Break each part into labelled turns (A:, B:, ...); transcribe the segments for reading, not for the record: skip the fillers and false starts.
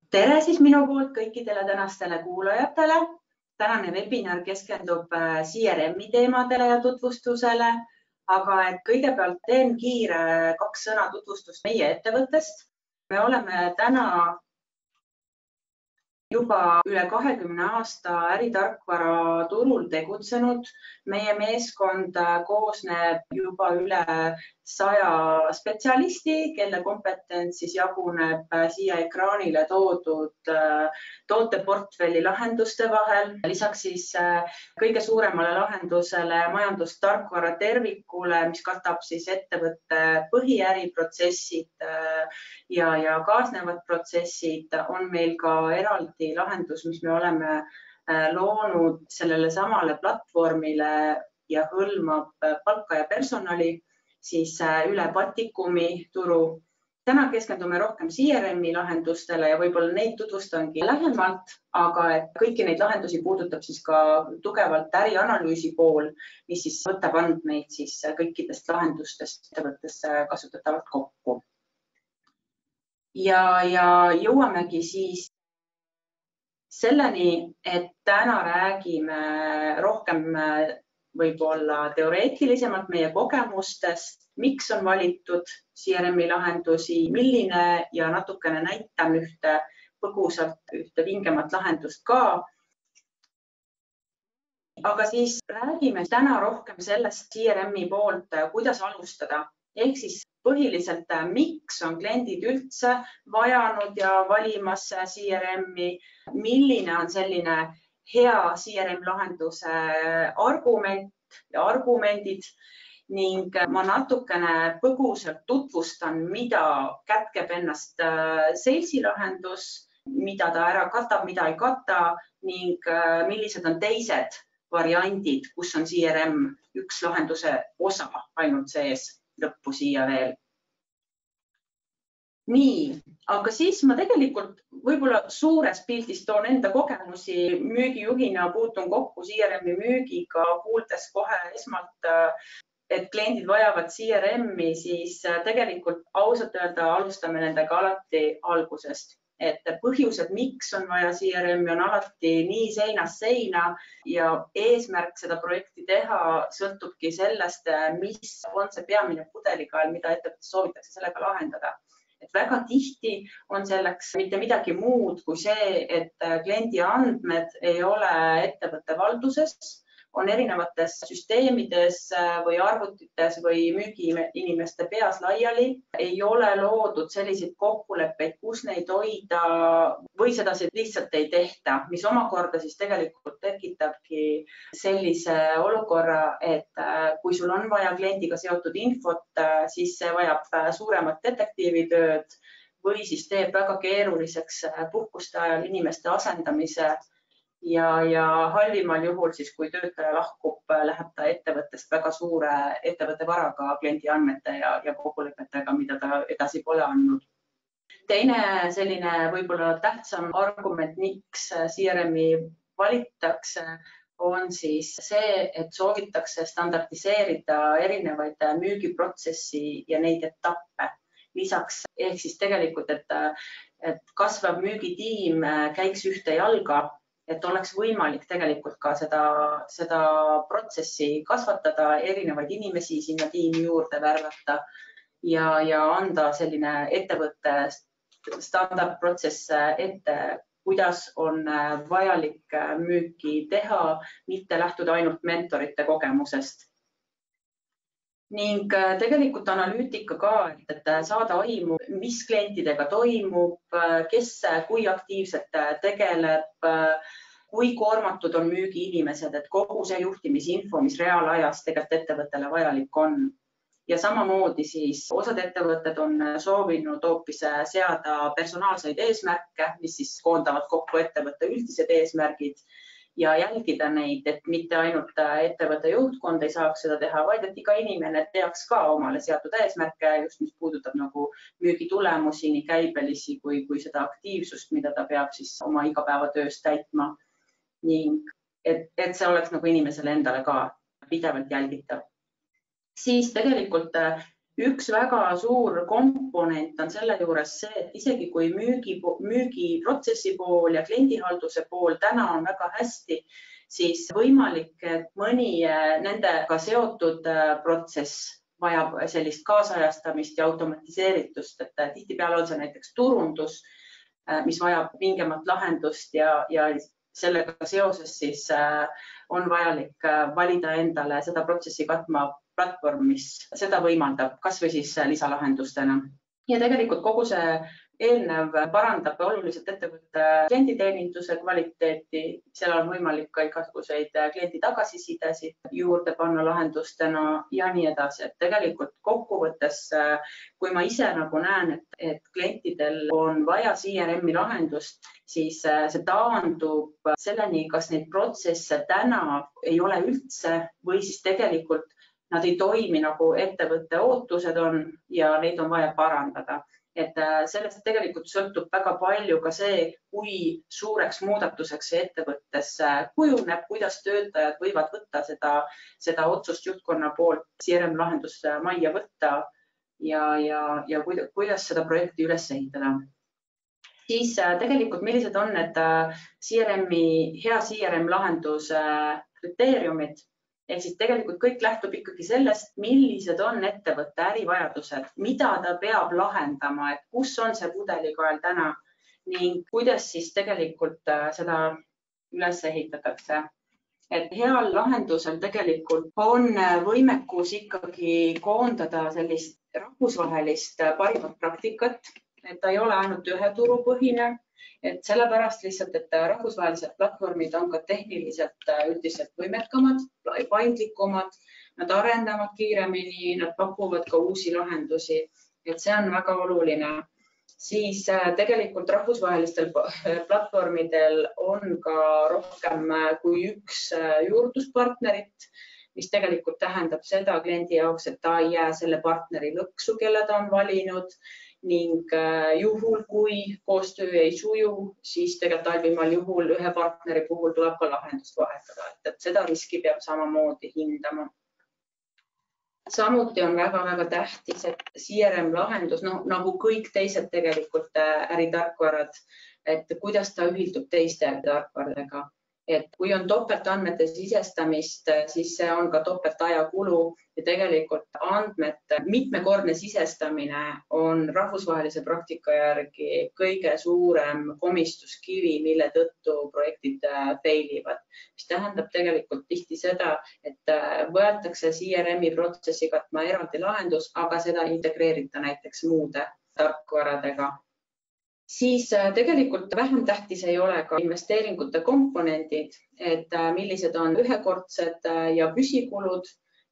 A: Tere siis minu poolt kõikidele tänastele kuulajatele. Tänane webinar keskendub CRM-i teemadele ja tutvustusele, aga et kõigepealt teen kiire 2 sõna tutvustust meie ettevõttest. Me oleme täna juba üle 20 aasta äritarkvara turul tegutsenud. Meie meeskond koosneb juba üle 100 spetsialisti, kelle kompetents siis jaguneb siia ekraanile toodud tooteportfelli lahenduste vahel. Lisaks siis kõige suuremale lahendusele majandustarkvara tervikule, mis katab siis ettevõtte põhiäriprotsessid ja kaasnevad protsessid, on meil ka eraldi lahendus, mis me oleme loonud sellele samale platvormile ja hõlmab palka ja personali siis üle Baltikumi turu. Täna keskendume rohkem CRM-i lahendustele ja võib-olla neid tutvustangi lähemalt, aga et kõiki neid lahendusi puudutab siis ka tugevalt ärianalüüsi pool, mis siis võtab andmeid siis kõikidest lahendustest ettevõttes kasutatavalt kokku. Ja jõuamegi siis selleni, et täna räägime rohkem võib-olla teoreetilisemalt meie kogemustest, miks on valitud CRM-i lahendusi, milline ja natukene näitame põgusalt ühte vingemat lahendust ka. Aga siis räägime täna rohkem sellest CRM-i poolt, kuidas alustada. Ehk siis põhiliselt, miks on kliendid üldse vajanud ja valimas CRM-i, milline on selline hea CRM-lahenduse argument ja argumendid ning ma natukene põgusalt tutvustan, mida kätkeb ennast salesi lahendus, mida ta ära katab, mida ei kata ning millised on teised variandid, kus on CRM üks lahenduse osa ainult sees, lõppu siia veel. Nii, aga siis ma tegelikult võib-olla suures pildis toon enda kogemusi. Müügijuhina puutun kokku CRM-i müügiga, kuuldes kohe esmalt, et kliendid vajavad CRM-i, siis tegelikult ausalt öelda alustame nendega alati algusest. Et põhjused, miks on vaja CRM-i, on alati nii seinast seina ja eesmärk seda projekti teha sõltubki sellest, mis on see peamine pudelikael, mida ettevõttes soovitakse sellega lahendada. Et väga tihti on selleks mitte midagi muud kui see, et kliendi andmed ei ole ettevõtte valduses, on erinevates süsteemides või arvutites või müügiinimeste peas laiali. Ei ole loodud selliseid kokkuleppeid, kus neid hoida või seda lihtsalt ei tehta, mis omakorda siis tegelikult tekitabki sellise olukorra, et kui sul on vaja kliendiga seotud infot, siis see vajab suuremat detektiivitööd või siis teeb väga keeruliseks puhkuste ajal inimeste asendamise. Ja halvimal juhul, siis kui töötaja lahkub, läheb ta ettevõttest väga suure ettevõtte varaga kliendi andmete ja kokkulepetega, mida ta edasi pole andnud. Teine selline võib-olla tähtsam argument, miks CRM-i valitakse, on siis see, et soovitakse standardiseerida erinevaid müügiprotsessi ja neid etappe. Lisaks ehk siis tegelikult, et kasvav müügitiim käiks ühte jalga, et oleks võimalik tegelikult ka seda protsessi kasvatada, erinevaid inimesi sinna tiimi juurde värvata ja anda selline ettevõtte standardprotsess ette, kuidas on vajalik müüki teha, mitte lähtuda ainult mentorite kogemusest. Ning tegelikult analüütika ka, et saada aimu, mis klientidega toimub, kes kui aktiivselt tegeleb, kui koormatud on müügiinimesed, et kogu see juhtimisinfo, mis reaalajas tegelikult ettevõttele vajalik on. Ja samamoodi siis osad ettevõtted on soovinud hoopis seada personaalseid eesmärke, mis siis koondavad kokku ettevõtte üldised eesmärgid ja jälgida neid, et mitte ainult ettevõtte juhtkond ei saaks seda teha, vaid et iga inimene teaks ka omale seatud eesmärke, just mis puudutab nagu müügitulemusi, nii käibelisi kui seda aktiivsust, mida ta peab siis oma igapäevatöös täitma. Ning et see oleks nagu inimesele endale ka pidevalt jälgitav. Siis tegelikult üks väga suur komponent on selle juures see, et isegi kui müügiprotsessi pool ja kliendihalduse pool täna on väga hästi, siis võimalik, et mõni nendega seotud protsess vajab sellist kaasajastamist ja automatiseeritust, et tihtipeale on see näiteks turundus, mis vajab vingemat lahendust ja sellega seoses siis on vajalik valida endale seda protsessi katma platvorm, mis seda võimaldab, kas või siis lisalahendustena. Ja tegelikult kogu see eelnev parandab oluliselt ettevõtte klienditeeninduse kvaliteeti. Seal on võimalik ka igasuguseid kliendi tagasisidesid juurde panna lahendustena ja nii edasi. Et tegelikult kokkuvõttes, kui ma ise nagu näen, et klientidel on vaja CRM-i lahendust, siis see taandub selleni, kas neid protsesse täna ei ole üldse või siis tegelikult nad ei toimi nagu ettevõtte ootused on ja neid on vaja parandada. Et sellest tegelikult sõltub väga palju ka see, kui suureks muudatuseks see ettevõttes kujuneb, kuidas töötajad võivad võtta seda otsust juhtkonna poolt CRM-lahenduse majja võtta ja kuidas seda projekti üles ehitada. Siis tegelikult millised on need hea CRM-lahenduse kriteeriumid? Ehk siis tegelikult kõik lähtub ikkagi sellest, millised on ettevõtte ärivajadused, mida ta peab lahendama, et kus on see pudelikael täna ning kuidas siis tegelikult seda üles ehitatakse. Et heal lahendusel tegelikult on võimekus ikkagi koondada sellist rahvusvahelist parimat praktikat, et ta ei ole ainult ühe turupõhine. Et sellepärast lihtsalt, et rahvusvahelised platvormid on ka tehniliselt üldiselt võimekamad, paindlikumad, nad arendavad kiiremini, nad pakuvad ka uusi lahendusi, et see on väga oluline. Siis tegelikult rahvusvahelistel platvormidel on ka rohkem kui üks juurdluspartnerit, mis tegelikult tähendab seda kliendi jaoks, et ta ei jää selle partneri lõksu, kelle ta on valinud. Ning juhul, kui koostöö ei suju, siis tegelikult halvimal juhul ühe partneri puhul tuleb ka lahendust vahetada, et seda riski peab samamoodi hindama. Samuti on väga-väga tähtis, et CRM-lahendus, nagu kõik teised tegelikult äritarkvarad, et kuidas ta ühildub teiste tarkvaradega. Et kui on topeltandmete sisestamist, siis see on ka topeltajakulu ja tegelikult andmete mitmekordne sisestamine on rahvusvahelise praktika järgi kõige suurem komistuskivi, mille tõttu projektid failivad. Mis tähendab tegelikult tihti seda, et võetakse CRM-i protsessi katma eraldi lahendus, aga seda integreerita näiteks muude tarkvaradega. Siis tegelikult vähem tähtis ei ole ka investeeringute komponendid, et millised on ühekordsed ja püsikulud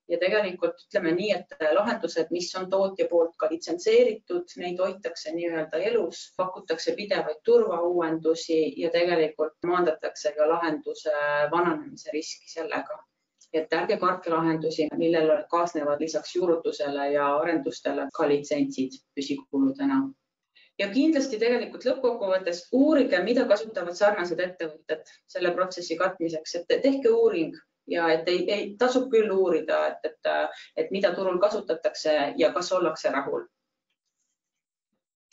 A: ja tegelikult ütleme nii, et lahendused, mis on tootja poolt ka litsentseeritud, neid hoitakse nii-öelda elus, pakutakse pidevaid turvauuendusi ja tegelikult maandatakse ka lahenduse vananemise riski sellega. Et ärge kartke lahendusi, millele kaasnevad lisaks juurutusele ja arendustele ka litsentsid püsikuludena. Ja kindlasti tegelikult lõppkokkuvõttes uurige, mida kasutavad sarnased ettevõtted selle protsessi katmiseks, et tehke uuring ja et ei tasub küll uurida, et mida turul kasutatakse ja kas ollakse rahul.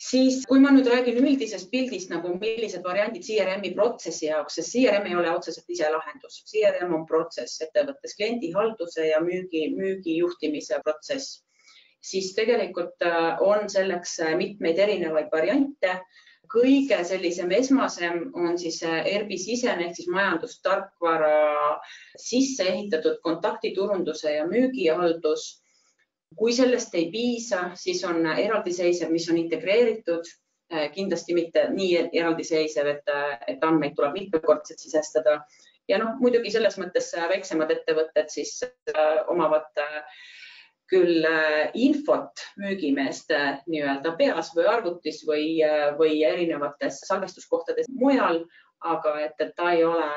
A: Siis, kui ma nüüd räägin üldisest pildist, nagu millised variandid CRM-i protsessi jaoks, sest CRM ei ole otseselt ise lahendus. CRM on protsess ettevõttes, kliendihalduse ja müügi juhtimise protsess. Siis tegelikult on selleks mitmeid erinevaid variante. Kõige sellisem esmasem on siis ERP-sisene ehk siis majandustarkvara sisse ehitatud kontaktiturunduse ja müügihaldus. Kui sellest ei piisa, siis on eraldiseisev, mis on integreeritud, kindlasti mitte nii eraldiseisev, et andmeid tuleb mitmekordselt sisestada. Ja muidugi selles mõttes väiksemad ettevõtted siis omavad küll infot müügimeeste nii-öelda peas või arvutis või erinevates salvestuskohtades mujal, aga et ta ei ole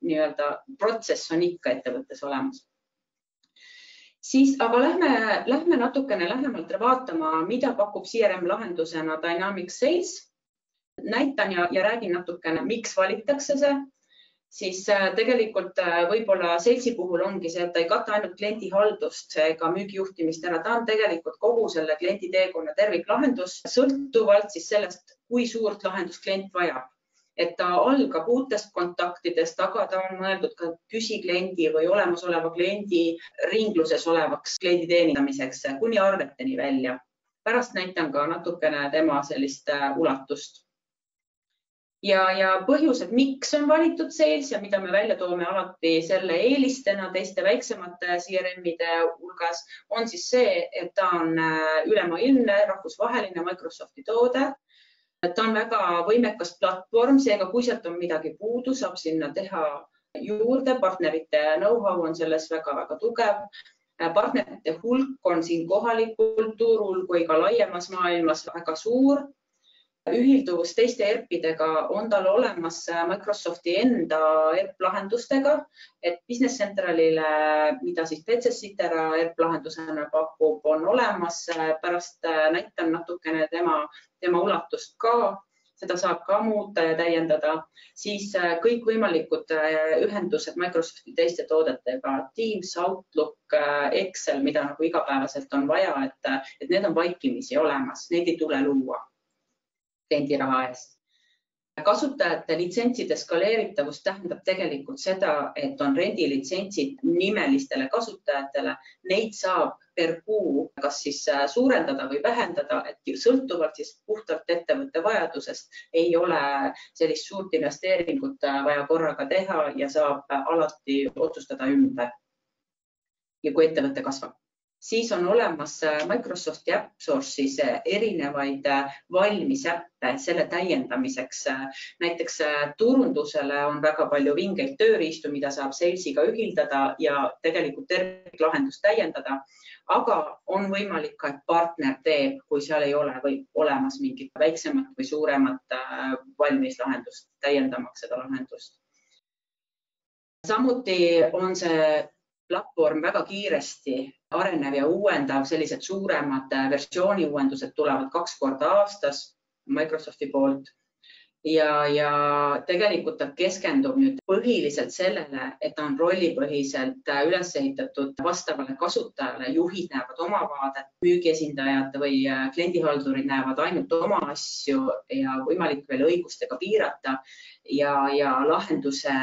A: nii-öelda protsess on ikka ettevõttes olemas. Siis, aga lähme natukene lähemalt vaatama, mida pakub CRM lahendusena Dynamics Sales. Näitan ja räägin natukene, miks valitakse see. siis tegelikult võib-olla seltsi puhul ongi see, et ta ei kata ainult kliendihaldust ega müügijuhtimist ära, ta on tegelikult kogu selle kliendi teekonna terviklahendus, sõltuvalt siis sellest, kui suurt lahendust klient vajab. Et ta algab uutest kontaktidest, aga ta on mõeldud ka püsikliendi või olemasoleva kliendi ringluses olevaks kliendi teenindamiseks kuni arveteni välja. Pärast näitan ka natukene tema sellist ulatust. Ja põhjused, miks on valitud sales ja mida me välja toome alati selle eelistena teiste väiksemate CRM-ide hulgas, on siis see, et ta on ülemaailmne, rahvusvaheline Microsofti toode. Ta on väga võimekas platvorm, seega kui sealt on midagi puudu, saab sinna teha juurde. Partnerite know-how on selles väga-väga tugev. Partnerite hulk on siin kohalikul turul kui ka laiemas maailmas väga suur. Ühilduvus teiste ERP-idega on tal olemas Microsofti enda ERP-lahendustega, et Business Centralile, mida siis BC-Citera ERP-lahendusena pakub, on olemas. Pärast näitan natukene tema ulatust ka, seda saab ka muuta ja täiendada. Siis kõik võimalikud ühendused Microsofti teiste toodetega, Teams, Outlook, Excel, mida nagu igapäevaselt on vaja, et need on vaikimisi olemas, neid ei tule luua kliendi raha eest. Kasutajate litsentside skaleeritavus tähendab tegelikult seda, et on rendilitsentsid nimelistele kasutajatele. Neid saab per kuu kas siis suurendada või vähendada, et sõltuvalt siis puhtalt ettevõtte vajadusest ei ole sellist suurt investeeringut vaja korraga teha ja saab alati otsustada ümber. Ja kui ettevõte kasvab. Siis on olemas Microsofti AppSource'is erinevaid valmis äppe selle täiendamiseks. Näiteks turundusele on väga palju vingeid tööriistu, mida saab salesiga ühildada ja tegelikult terviklahendust täiendada. Aga on võimalik ka, et partner teeb, kui seal ei ole või olemas mingit väiksemat või suuremat valmis lahendust, täiendamaks seda lahendust. Samuti on see platvorm väga kiiresti arenev ja uuendav, sellised suuremad versiooni uuendused tulevad 2 korda aastas Microsofti poolt. Ja tegelikult ta keskendub nüüd põhiliselt sellele, et on rollipõhiselt üles ehitatud vastavale kasutajale. Juhid näevad oma vaadet, müügiesindajad või kliendihaldurid näevad ainult oma asju ja võimalik veel õigustega piirata. Ja lahenduse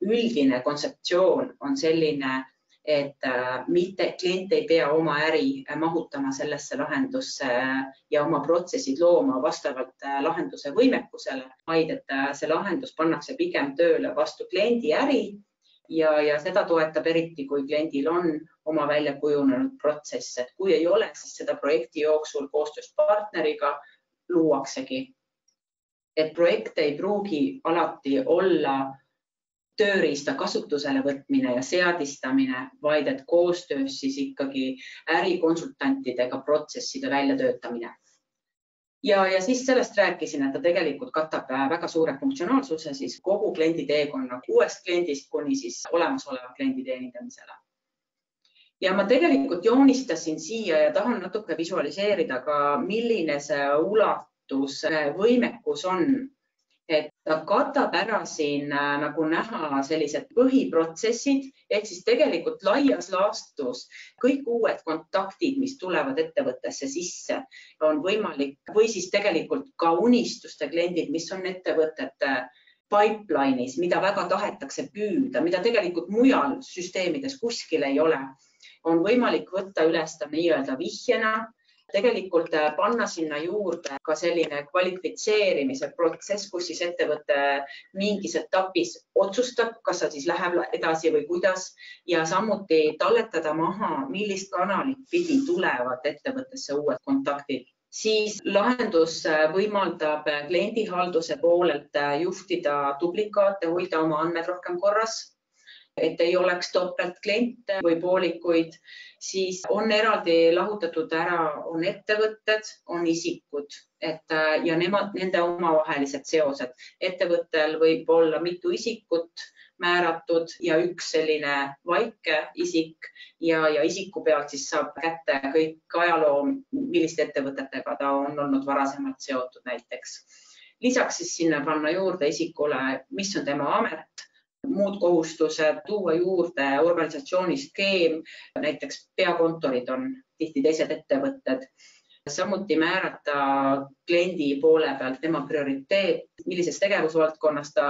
A: üldine kontseptsioon on selline, et mitte klient ei pea oma äri mahutama sellesse lahendusse ja oma protsessid looma vastavalt lahenduse võimekusele, vaid et see lahendus pannakse pigem tööle vastu kliendi äri ja seda toetab eriti, kui kliendil on oma välja kujunenud protsess. Et kui ei ole, siis seda projekti jooksul koostöös partneriga luuaksegi. Et projekt ei pruugi alati olla tööriista kasutusele võtmine ja seadistamine, vaid et koostöös siis ikkagi ärikonsultantidega protsesside väljatöötamine. Ja siis sellest rääkisin, et ta tegelikult katab väga suure funktsionaalsuse siis kogu kliendi teekonna uuest kliendist kuni siis olemasoleva kliendi teenindamisele. Ja ma tegelikult joonistasin siia ja tahan natuke visualiseerida ka, milline see ulatus võimekus on. Et ta katab ära siin nagu näha sellised põhiprotsessid, ehk siis tegelikult laias laastus kõik uued kontaktid, mis tulevad ettevõttesse sisse, on võimalik või siis tegelikult ka unistuste kliendid, mis on ettevõtete pipeline'is, mida väga tahetakse püüda, mida tegelikult mujal süsteemides kuskil ei ole, on võimalik võtta üles ta nii-öelda vihjena. Tegelikult panna sinna juurde ka selline kvalifitseerimise protsess, kus siis ettevõte mingis etapis otsustab, kas sa siis läheb edasi või kuidas ja samuti talletada maha, millist kanalit pidi tulevad ettevõttesse uued kontaktid. Siis lahendus võimaldab kliendihalduse poolelt juhtida duplikaate, hoida oma andmed rohkem korras, et ei oleks topelt kliente või poolikuid, siis on eraldi lahutatud ära, on ettevõtted, on isikud ja nende omavahelised seosed. Ettevõttel võib olla mitu isikut määratud ja üks selline vaike isik ja isiku pealt siis saab kätte kõik ajaloo, milliste ettevõtetega ta on olnud varasemalt seotud näiteks. Lisaks siis sinna panna juurde isikule, mis on tema amet, muud kohustused, tuua juurde organisatsiooni skeem, näiteks peakontorid on tihti teised ettevõtted. Samuti määrata kliendi poole pealt tema prioriteet, millises tegevusvaldkonnas ta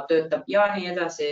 A: töötab ja nii edasi,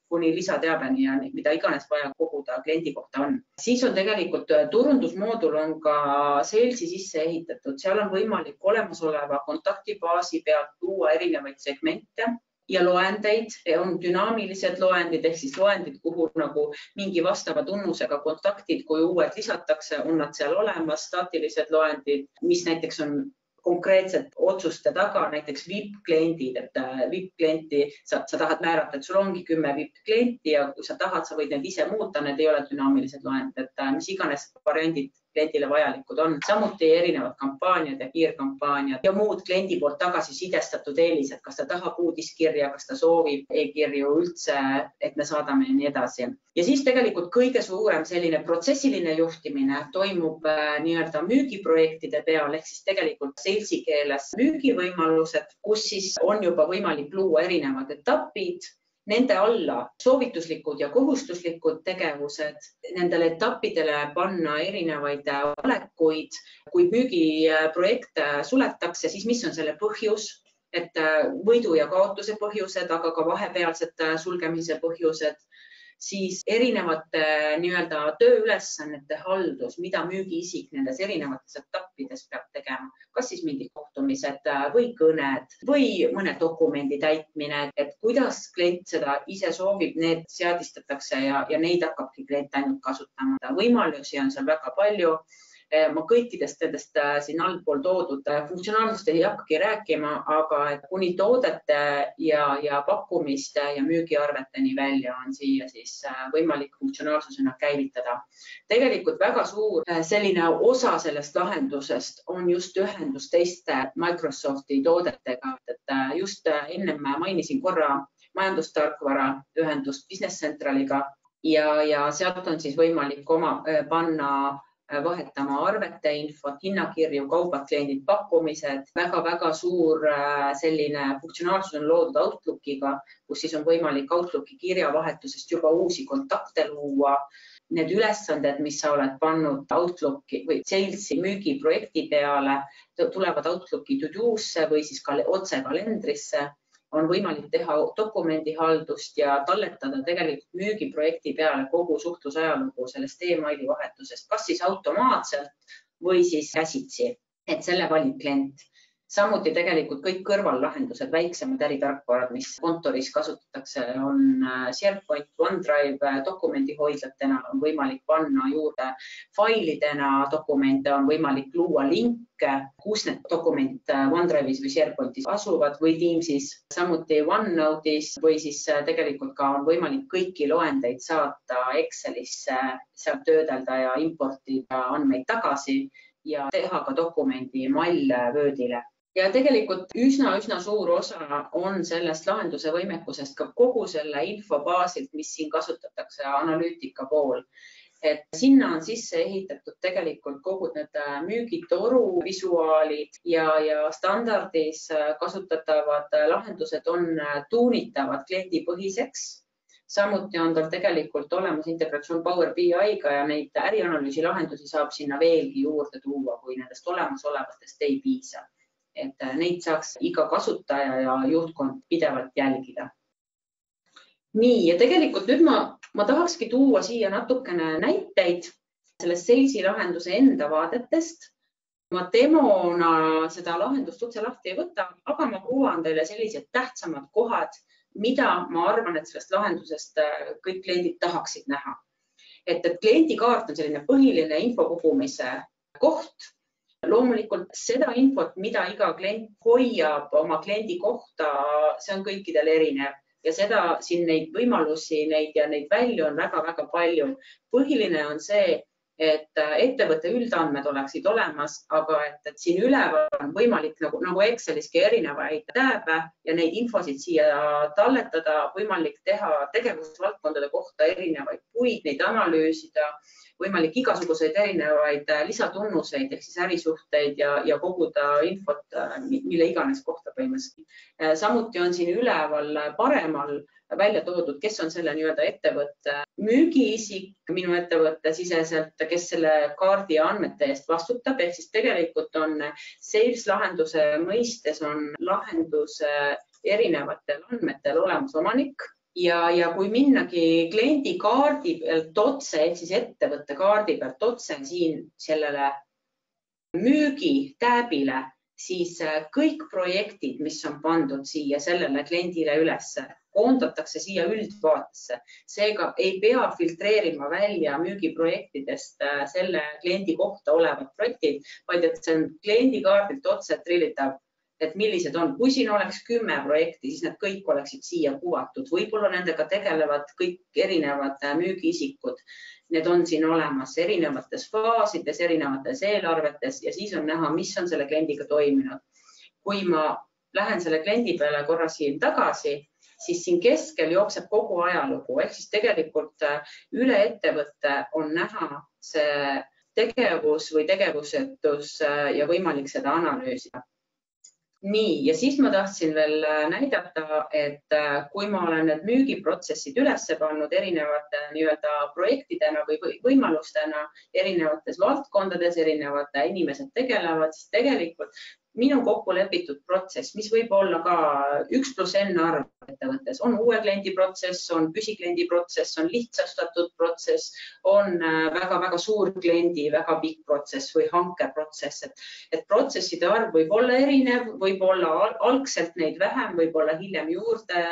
A: kuni lisateabeni ja mida iganes vaja koguda kliendi kohta on. Siis on tegelikult turundusmoodul on ka salesi sisse ehitatud. Seal on võimalik olemasoleva kontaktibaasi pealt luua erinevaid segmente ja loendeid, on dünaamilised loendid ehk siis loendid, kuhu nagu mingi vastava tunnusega kontaktid, kui uued lisatakse, on nad seal olemas, staatilised loendid, mis näiteks on konkreetselt otsuste taga, näiteks VIP-kliendid, et VIP-klienti sa tahad määrata, et sul ongi 10 VIP-klienti ja kui sa tahad, sa võid need ise muuta, need ei ole dünaamilised loendid, et mis iganes variandid kliendile vajalikud on. Samuti erinevad kampaaniad ja kiirkampaaniad ja muud kliendi poolt tagasi sidestatud eelised, kas ta tahab uudiskirja, kas ta soovib e-kirju üldse, et me saadame ja nii edasi. Ja siis tegelikult kõige suurem selline protsessiline juhtimine toimub nii-öelda müügiprojektide peal, ehk siis tegelikult salesi keeles müügivõimalused, kus siis on juba võimalik luua erinevad etapid, nende alla soovituslikud ja kohustuslikud tegevused, nendele etappidele panna erinevaid valekuid. Kui müügiprojekt suletakse, siis mis on selle põhjus, et võidu ja kaotuse põhjused, aga ka vahepealsed sulgemise põhjused, siis erinevate nii-öelda tööülesannete haldus, mida müügiisik nendes erinevates etappides peab tegema, kas siis mingid kohtumised või kõned või mõne dokumendi täitmine, et kuidas klient seda ise soovib, need seadistatakse ja neid hakkabki klient ainult kasutama. Võimalusi on seal väga palju. Ma kõikidest nendest siin allpool toodud funktsionaalsust ei hakkagi rääkima, aga kuni toodete ja pakkumiste ja müügiarveteni välja on siia siis võimalik funktsionaalsusena käivitada. Tegelikult väga suur selline osa sellest lahendusest on just ühendus teiste Microsofti toodetega, et just enne mainisin korra majandustarkvara ühendust Business Centraliga ja sealt on siis võimalik panna vahetama arvete infot, hinnakirju, kaubad, kliendid, pakkumised. Väga suur selline funktsionaalsus on loodud Outlookiga, kus siis on võimalik Outlooki kirjavahetusest juba uusi kontakte luua. Need ülesanded, mis sa oled pannud Outlooki või salesi müügiprojekti peale, tulevad Outlooki to-do'sse või siis otse kalendrisse. On võimalik teha dokumendihaldust ja talletada tegelikult müügiprojekti peale kogu suhtlusajalugu sellest e-maili vahetusest, kas siis automaatselt või siis käsitsi, et selle valib klient. Samuti tegelikult kõik kõrvallahendused, väiksemad äritarkvarad, mis kontoris kasutatakse, on SharePoint, OneDrive dokumendihoidlatena, on võimalik panna juurde failidena dokumente, on võimalik luua linke, kus need dokumendid OneDrive'is või SharePointis asuvad või Teamsis, samuti OneNote'is või siis tegelikult ka on võimalik kõiki loendeid saata Excelisse, seal töödelda ja importida andmeid tagasi ja teha ka dokumendi mall Wordile. Ja tegelikult üsna suur osa on sellest lahenduse võimekusest ka kogu selle infobaasilt, mis siin kasutatakse analüütika pool. Et sinna on sisse ehitatud tegelikult kogu need müügitoru visuaalid ja standardis kasutatavad lahendused on tuunitavad kliendipõhiseks. Samuti on tal tegelikult olemas integratsioon Power BI-ga ja neid ärianalüüsi lahendusi saab sinna veelgi juurde tuua, kui nendest olemasolevatest ei piisa. Et neid saaks iga kasutaja ja juhtkond pidevalt jälgida. Nii, ja tegelikult nüüd ma tahakski tuua siia natukene näiteid sellest salesi lahenduse enda vaadetest. Ma demona seda lahendust otse lahti ei võta, aga ma kuvan teile sellised tähtsamad kohad, mida ma arvan, et sellest lahendusest kõik kliendid tahaksid näha. Et kliendikaart on selline põhiline info kogumise koht. Loomulikult seda infot, mida iga klient hoiab oma kliendi kohta, see on kõikidel erinev ja seda siin neid võimalusi ja neid välja on väga palju. Põhiline on see, et ettevõtte üldandmed oleksid olemas, aga et siin üleval on võimalik nagu Exceliski erinevaid tääbe ja neid infosid siia talletada, võimalik teha tegevusvaldkondade kohta erinevaid puid, neid analüüsida, võimalik igasuguseid erinevaid lisatunnuseid ehk siis ärisuhteid ja koguda infot, mille iganes kohta põhimõtteliselt. Samuti on siin üleval paremal välja toodud, kes on selle nii-öelda ettevõtte müügiisik minu ettevõtte siseselt, kes selle kaardi andmete eest vastutab, ehk siis tegelikult on sales lahenduse mõistes on lahenduse erinevatel andmetel olemas omanik ja kui minnagi kliendi kaardi pealt otse, ehk siis ettevõtte kaardi pealt otse siin sellele müügitääbile, siis kõik projektid, mis on pandud siia sellele kliendile üles, koondatakse siia üldvaatesse. Seega ei pea filtreerima välja müügiprojektidest selle kliendi kohta olevad projektid, vaid et see on kliendi kaardilt otse trillitav, et millised on. Kui siin oleks 10 projekti, siis need kõik oleksid siia kuvatud. Võib-olla nendega tegelevad kõik erinevad müügiisikud. Need on siin olemas erinevates faasides, erinevates eelarvetes ja siis on näha, mis on selle kliendiga toiminud. Kui ma lähen selle kliendi peale korra siin tagasi, siis siin keskel jookseb kogu ajalugu, ehk siis tegelikult üle ettevõtte on näha see tegevus või tegevusetus ja võimalik seda analüüsida. Nii, ja siis ma tahtsin veel näidata, et kui ma olen need müügiprotsessid üles pannud erinevate nii-öelda projektidena või võimalustena erinevates valdkondades, erinevate inimesed tegelevad, siis tegelikult minu kokku lepitud protsess, mis võib olla ka 1+N arv ettevõttes, on uue kliendi protsess, on püsikliendi protsess, on lihtsastatud protsess, on väga-väga suur kliendi, väga pikk protsess või hankeprotsess. Et protsesside arv võib olla erinev, võib olla algselt neid vähem, võib olla hiljem juurde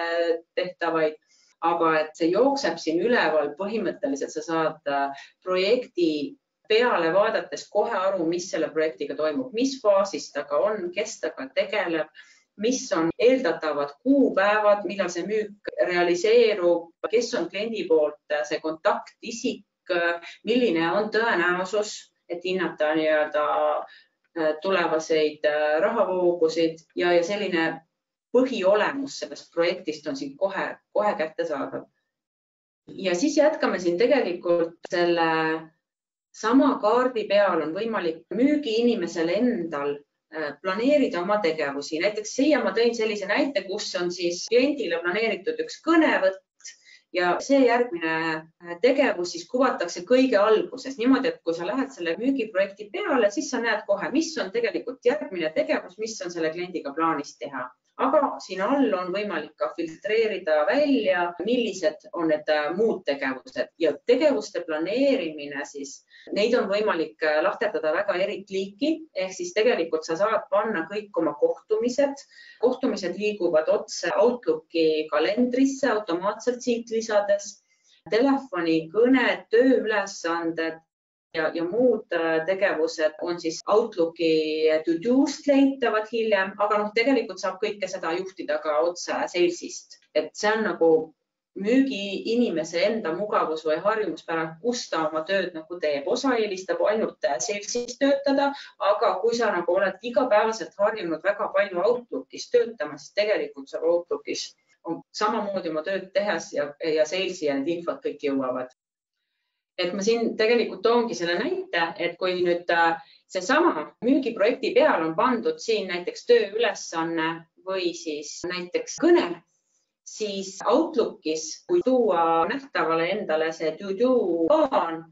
A: tehtavaid, aga et see jookseb siin üleval, põhimõtteliselt sa saad projekti peale vaadates kohe aru, mis selle projektiga toimub, mis faasis ta ka on, kes taga tegeleb, mis on eeldatavad kuupäevad, millal see müük realiseerub, kes on kliendi poolt see kontaktisik, milline on tõenäosus, et hinnata nii-öelda tulevaseid rahavoogusid ja selline põhiolemus sellest projektist on siin kohe kättesaadav. Ja siis jätkame siin tegelikult selle sama kaardi peal on võimalik müügiinimesel endal planeerida oma tegevusi. Näiteks siia ma tõin sellise näite, kus on siis kliendile planeeritud üks kõnevõtt ja see järgmine tegevus siis kuvatakse kõige alguses. Niimoodi, et kui sa lähed selle müügiprojekti peale, siis sa näed kohe, mis on tegelikult järgmine tegevus, mis on selle kliendiga plaanis teha. Aga siin all on võimalik ka filtreerida välja, millised on need muud tegevused ja tegevuste planeerimine siis, neid on võimalik lahterdada väga erit liiki, ehk siis tegelikult sa saad panna kõik oma kohtumised. Kohtumised liiguvad otse Outlooki kalendrisse automaatselt siit lisades, telefoni, kõned, tööülesanded ja muud tegevused on siis Outlooki to-do'st leitavad hiljem, aga tegelikult saab kõike seda juhtida ka otse salesist. Et see on nagu müügiinimese enda mugavus või harjumuspära, kus ta oma tööd nagu teeb. Osa eelistab ainult salesis töötada, aga kui sa nagu oled igapäevaselt harjunud väga palju Outlookis töötama, siis tegelikult saab Outlookis samamoodi oma tööd tehes ja salesi ja need infot kõik jõuavad. Et ma siin tegelikult toongi selle näite, et kui nüüd seesama müügiprojekti peal on pandud siin näiteks tööülesanne või siis näiteks kõne, siis Outlookis, kui tuua nähtavale endale see to-do plaan,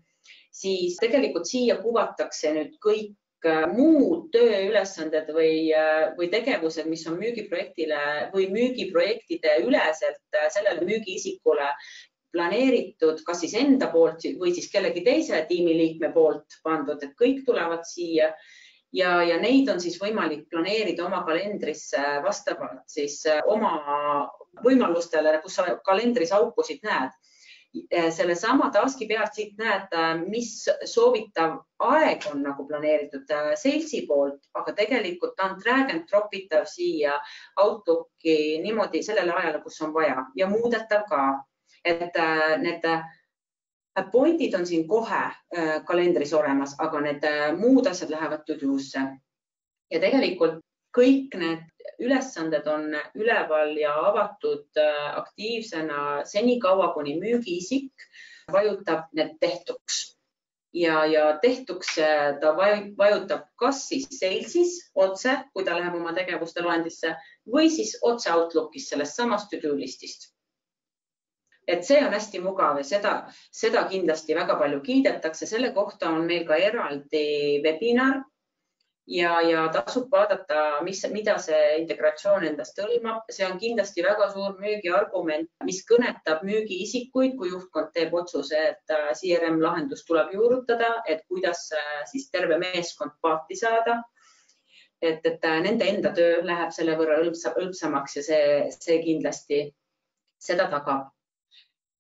A: siis tegelikult siia kuvatakse nüüd kõik muud tööülesanded või tegevused, mis on müügiprojektile või müügiprojektide üleselt sellele müügiisikule planeeritud, kas siis enda poolt või siis kellegi teise tiimiliikme poolt pandud, et kõik tulevad siia ja neid on siis võimalik planeerida oma kalendrisse vastavalt siis oma võimalustele, kus sa kalendris aukusid näed. Selle sama taski pealt siit näed, mis soovitav aeg on nagu planeeritud salesi poolt, aga tegelikult ta on drag and dropitav siia Outlooki niimoodi sellele ajale, kus on vaja ja muudetav ka. Et need pointid on siin kohe kalendris olemas, aga need muud asjad lähevad to-do'sse. Ja tegelikult kõik need ülesanded on üleval ja avatud aktiivsena senikaua, kuni müügiisik vajutab need tehtuks. ja tehtuks ta vajutab kas siis Salesis otse, kui ta läheb oma tegevuste loendisse või siis otse Outlookis sellest samast to-do listist. Et see on hästi mugav ja seda kindlasti väga palju kiidetakse. Selle kohta on meil ka eraldi webinar ja tasub vaadata, mida see integratsioon endast hõlmab. See on kindlasti väga suur müügiargument, mis kõnetab müügiisikuid, kui juhtkond teeb otsuse, et CRM-lahendus tuleb juurutada, et kuidas siis terve meeskond paati saada. Et nende enda töö läheb selle võrra hõlpsamaks ja see kindlasti seda tagab.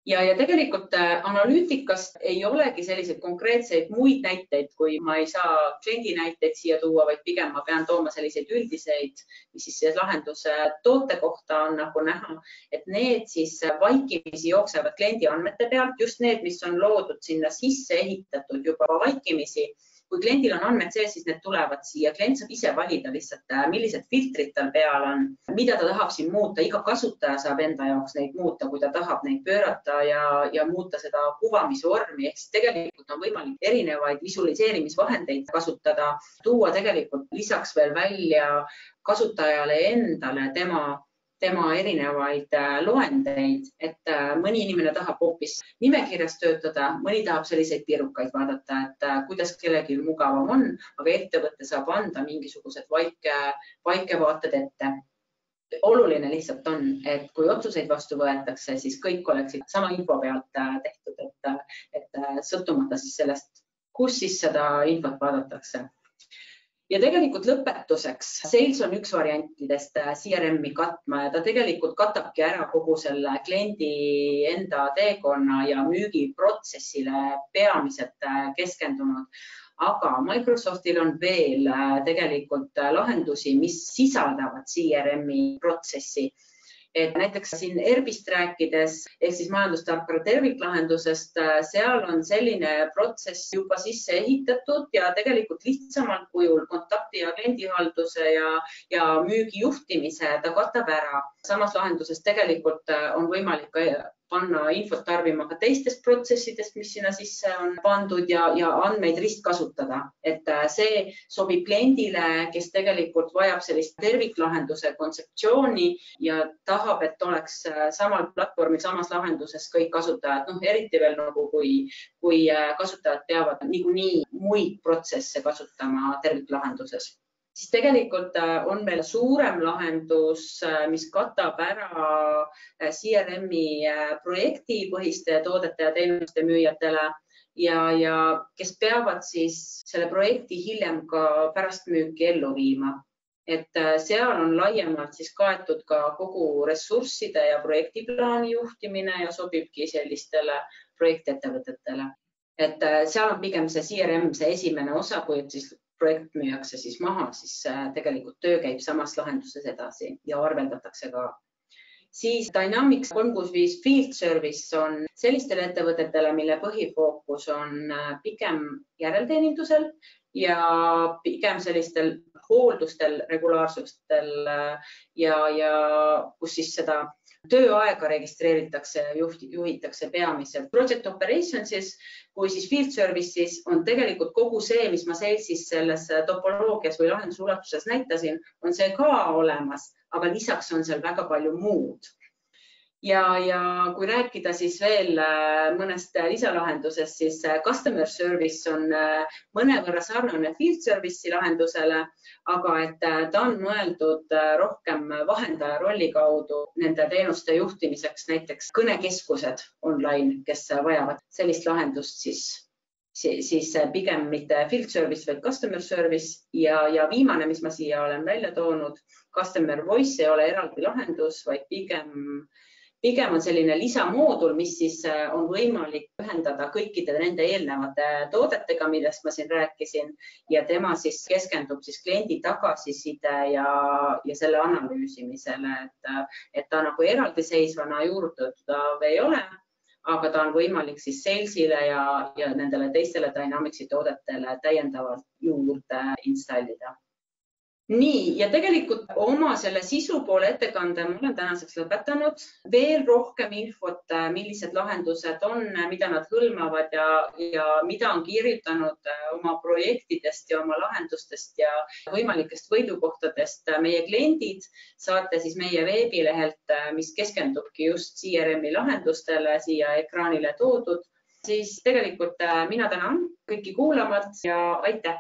A: Ja tegelikult analüütikast ei olegi selliseid konkreetseid muid näiteid, kui ma ei saa kliendi näiteid siia tuua, vaid pigem ma pean tooma selliseid üldiseid, mis siis lahenduse toote kohta on nagu näha, et need siis vaikimisi jooksevad kliendi andmete pealt, just need, mis on loodud sinna sisse ehitatud juba vaikimisi. Kui kliendil on andmed sees, siis need tulevad siia. Klient saab ise valida lihtsalt, millised filtrid tal peal on, mida ta tahab siin muuta. Iga kasutaja saab enda jaoks neid muuta, kui ta tahab neid pöörata ja muuta seda kuvamisvormi. Ehk siis tegelikult on võimalik erinevaid visualiseerimisvahendeid kasutada, tuua tegelikult lisaks veel välja kasutajale endale tema erinevaid loendeid, et mõni inimene tahab hoopis nimekirjas töötada, mõni tahab selliseid pirukaid vaadata, et kuidas kellelgi mugavam on, aga ettevõte saab anda mingisugused vaikevaated ette. Oluline lihtsalt on, et kui otsuseid vastu võetakse, siis kõik oleksid sama info pealt tehtud, et sõltumata siis sellest, kus siis seda infot vaadatakse. Ja tegelikult lõpetuseks, Sales on üks variantidest CRM-i katma ja ta tegelikult katabki ära kogu selle kliendi enda teekonna ja müügiprotsessile peamiselt keskendunud. Aga Microsoftil on veel tegelikult lahendusi, mis sisaldavad CRM-i protsessi. Et näiteks siin ERP-ist rääkides, ehk siis majandustarkvara terviklahendusest, seal on selline protsess juba sisse ehitatud ja tegelikult lihtsamalt kujul kontakti ja kliendihalduse ja müügijuhtimise ta katab ära. Samas lahenduses tegelikult on võimalik panna infot tarbima ka teistest protsessidest, mis sinna sisse on pandud ja andmeid ristkasutada. Et see sobib kliendile, kes tegelikult vajab sellist terviklahenduse kontseptsiooni ja tahab, et oleks samal platvormil, samas lahenduses kõik kasutajad, eriti veel nagu kui kasutajad peavad niikuinii muid protsesse kasutama terviklahenduses. Siis tegelikult on meil suurem lahendus, mis katab ära CRM-i projektipõhiste toodete ja teenuste müüjatele ja kes peavad siis selle projekti hiljem ka pärast müüki ellu viima. Et seal on laiemalt siis kaetud ka kogu ressursside ja projektiplaani juhtimine ja sobibki sellistele projektettevõtetele. Et seal on pigem see CRM see esimene osa, kui siis projekt müüakse siis maha, siis tegelikult töö käib samas lahenduses edasi ja arveldatakse ka. Siis Dynamics 365 Field Service on sellistele ettevõtetele, mille põhifookus on pigem järelteenindusel ja pigem sellistel hooldustel, regulaarsustel ja kus siis seda tööaega registreeritakse ja juhitakse peamiselt. Project Operationsis kui siis Field Services on tegelikult kogu see, mis ma siis selles topoloogias või lahendusulatuses näitasin, on see ka olemas, aga lisaks on seal väga palju muud. Ja kui rääkida siis veel mõnest lisalahendusest, siis Customer Service on mõnevõrra sarnane Field Service'i lahendusele, aga et ta on mõeldud rohkem vahendaja rolli kaudu nende teenuste juhtimiseks, näiteks kõnekeskused online, kes vajavad sellist lahendust, siis pigem mitte Field Service, vaid Customer Service ja viimane, mis ma siia olen välja toonud, Customer Voice ei ole eraldi lahendus, vaid pigem on selline lisamoodul, mis siis on võimalik ühendada kõikide nende eelnevate toodetega, millest ma siin rääkisin ja tema siis keskendub siis kliendi tagasiside ja selle analüüsimisele, et ta nagu eraldiseisvana juurutatud ei ole, aga ta on võimalik siis Salesile ja nendele teistele Dynamicsi toodetele täiendavalt juurde installida. Nii, ja tegelikult oma selle sisupoole ettekande ma olen tänaseks lõpetanud. Veel rohkem infot, millised lahendused on, mida nad hõlmavad ja mida on kirjutanud oma projektidest ja oma lahendustest ja võimalikest võidukohtadest meie kliendid, saate siis meie veebilehelt, mis keskendubki just CRM-i lahendustele siia ekraanile toodud. Siis tegelikult mina tänan kõiki kuulamast ja aitäh!